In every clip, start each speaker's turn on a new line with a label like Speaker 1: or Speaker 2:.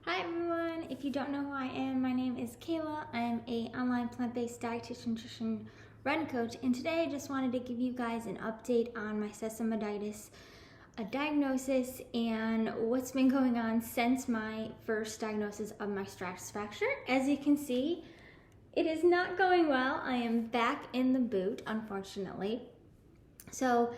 Speaker 1: Hi everyone, if you don't know who I am, my name is Kayla. I am a online plant-based dietitian, nutrition, run coach, and today I just wanted to give you guys an update on my Sesamoiditis diagnosis and what's been going on since my first diagnosis of my stress fracture. As you can see, it is not going well. I am back in the boot, unfortunately. So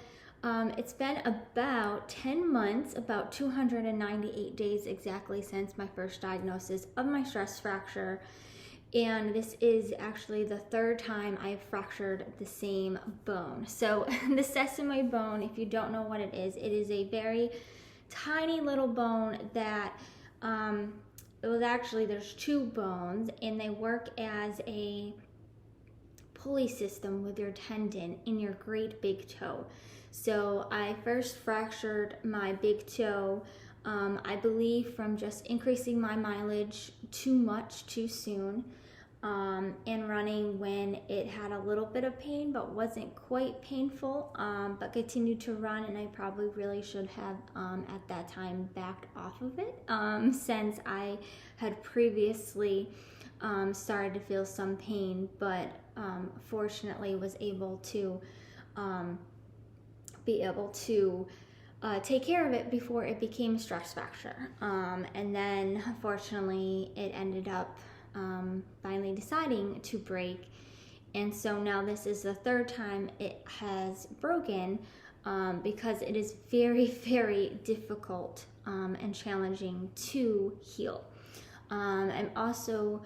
Speaker 1: it's been about 10 months, about 298 days exactly since my first diagnosis of my stress fracture. And this is actually the third time I've fractured the same bone. So the sesamoid bone, if you don't know what it is a very tiny little bone that, there's two bones and they work as a pulley system with your tendon in your great big toe. So I first fractured my big toe, I believe from just increasing my mileage too much too soon, and running when it had a little bit of pain but wasn't quite painful, but continued to run, and I probably really should have at that time backed off of it, since I had previously started to feel some pain, but fortunately was able to take care of it before it became a stress fracture. And then unfortunately it ended up finally deciding to break. And so now this is the third time it has broken, because it is very, very difficult and challenging to heal. I'm also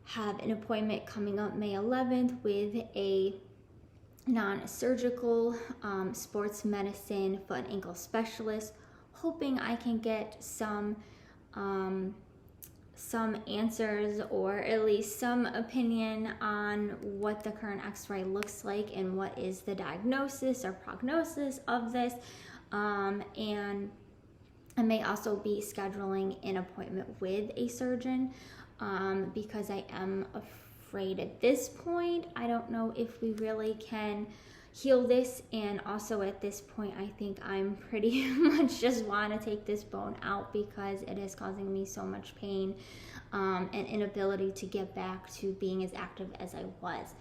Speaker 1: have an appointment coming up May 11th with a non-surgical sports medicine foot and ankle specialist, hoping I can get some answers or at least some opinion on what the current x-ray looks like and what is the diagnosis or prognosis of this, and I may also be scheduling an appointment with a surgeon, because I am afraid at this point, I don't know if we really can heal this, and also at this point I think I'm pretty much just want to take this bone out because it is causing me so much pain, and inability to get back to being as active as I was.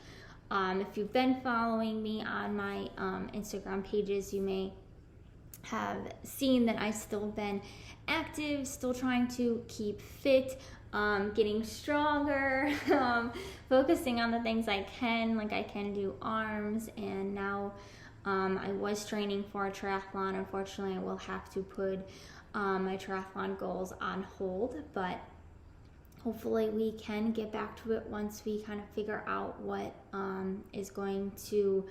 Speaker 1: If you've been following me on my Instagram pages, you may have seen that I've still been active, still trying to keep fit, getting stronger, focusing on the things I can, like I can do arms, and now I was training for a triathlon. Unfortunately, I will have to put my triathlon goals on hold, but hopefully we can get back to it once we kind of figure out what is going to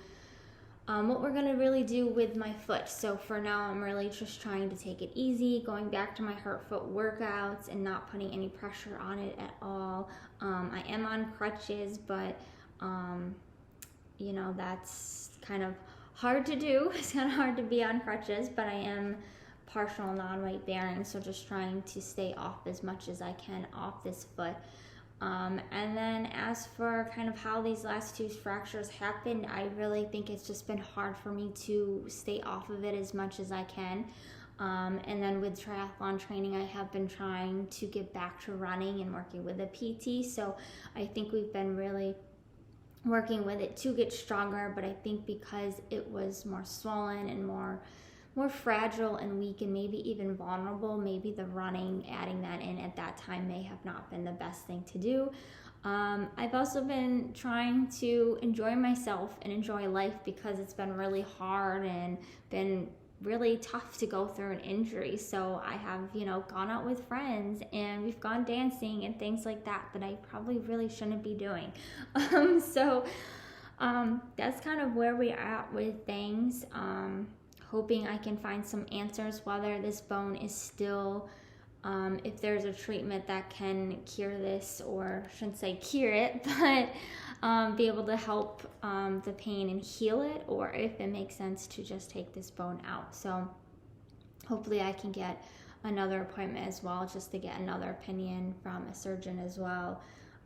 Speaker 1: what we're going to really do with my foot. So for now, I'm really just trying to take it easy, going back to my hurt foot workouts and not putting any pressure on it at all. I am on crutches, but that's kind of hard to do. It's kind of hard to be on crutches, but I am partial non-weight bearing, so just trying to stay off as much as I can off this foot. And then as for kind of how these last two fractures happened, I really think it's just been hard for me to stay off of it as much as I can. And then with triathlon training, I have been trying to get back to running and working with a PT. So I think we've been really working with it to get stronger, but I think because it was more swollen and more fragile and weak and maybe even vulnerable, maybe the running, adding that in at that time may have not been the best thing to do. I've also been trying to enjoy myself and enjoy life because it's been really hard and been really tough to go through an injury. So I have, gone out with friends and we've gone dancing and things like that I probably really shouldn't be doing. So that's kind of where we are at with things. Hoping I can find some answers whether this bone is still, if there's a treatment that can cure this, or I shouldn't say cure it, but be able to help the pain and heal it, or if it makes sense to just take this bone out. So hopefully I can get another appointment as well, just to get another opinion from a surgeon as well,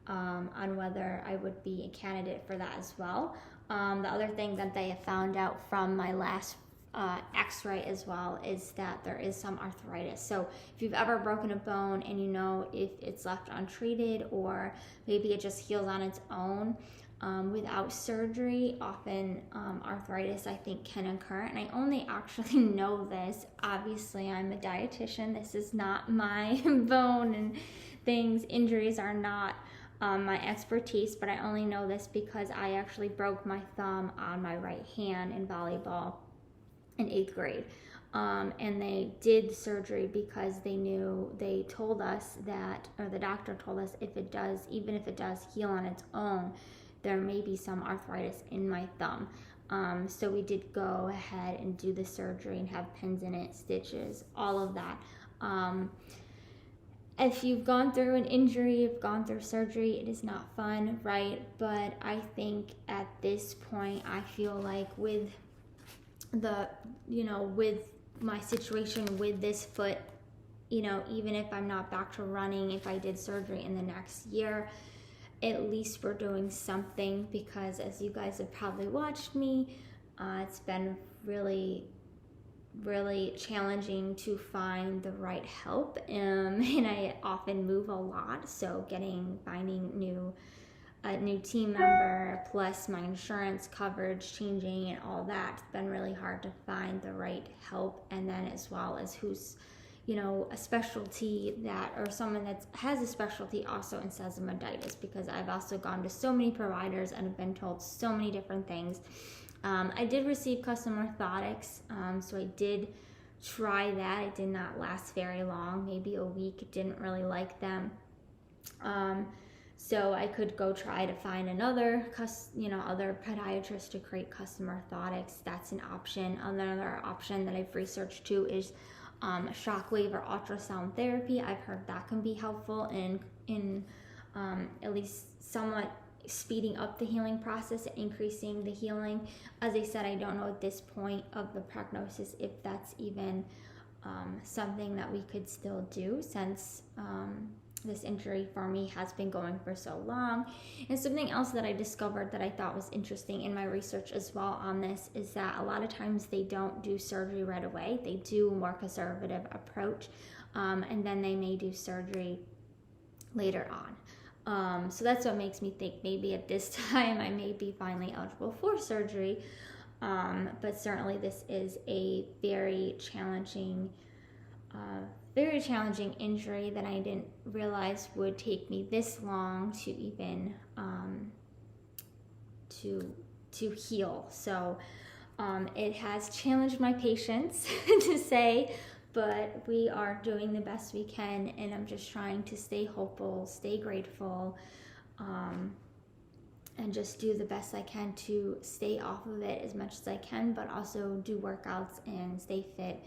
Speaker 1: on whether I would be a candidate for that as well. The other thing that they have found out from my last x-ray as well, is that there is some arthritis. So if you've ever broken a bone and you know if it's left untreated, or maybe it just heals on its own without surgery, often arthritis, I think, can occur. And I only actually know this, obviously I'm a dietitian, this is not my bone and things, injuries are not my expertise, but I only know this because I actually broke my thumb on my right hand in volleyball in 8th grade. And they did surgery because they told us that, or the doctor told us, even if it does heal on its own, there may be some arthritis in my thumb. So we did go ahead and do the surgery and have pins in it, stitches, all of that. If you've gone through an injury, you've gone through surgery, it is not fun, right? But I think at this point, I feel like with my situation with this foot, even if I'm not back to running, if I did surgery in the next year, at least we're doing something, because as you guys have probably watched me, it's been really challenging to find the right help, and I often move a lot, so finding a new team member, plus my insurance coverage changing and all that, it's been really hard to find the right help, and then as well as who's a specialty or someone that has a specialty also in sesamoiditis, because I've also gone to so many providers and have been told so many different things. I did receive custom orthotics, so I did try that. It did not last very long, maybe a week. Didn't really like them. So I could go try to find other podiatrist to create custom orthotics. That's an option. Another option that I've researched too is shockwave or ultrasound therapy. I've heard that can be helpful in at least somewhat speeding up the healing process, increasing the healing. As I said, I don't know at this point of the prognosis if that's even something that we could still do, since this injury for me has been going for so long. And something else that I discovered that I thought was interesting in my research as well on this is that a lot of times they don't do surgery right away. They do a more conservative approach, and then they may do surgery later on. So that's what makes me think maybe at this time I may be finally eligible for surgery. But certainly this is a very challenging injury that I didn't realize would take me this long to even to heal. So it has challenged my patience to say, but we are doing the best we can, and I'm just trying to stay hopeful, stay grateful, and just do the best I can to stay off of it as much as I can, but also do workouts and stay fit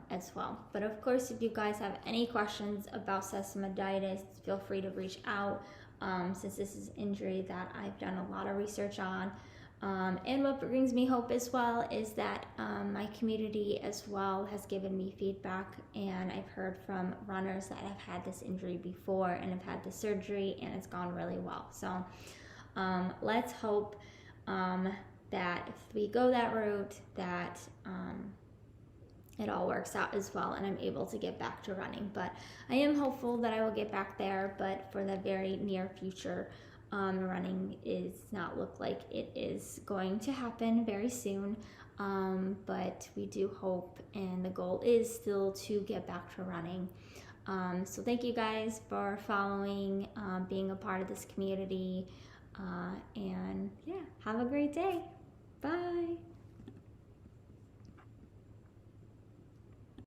Speaker 1: as well. But of course, if you guys have any questions about sesamoiditis, feel free to reach out, since this is an injury that I've done a lot of research on. And what brings me hope as well is that my community as well has given me feedback, and I've heard from runners that have had this injury before and have had the surgery and it's gone really well. So let's hope that if we go that route, that it all works out as well and I'm able to get back to running. But I am hopeful that I will get back there, but for the very near future, running is not look like it is going to happen very soon, but we do hope, and the goal is still to get back to running. So thank you guys for following, being a part of this community, and yeah, have a great day. Bye.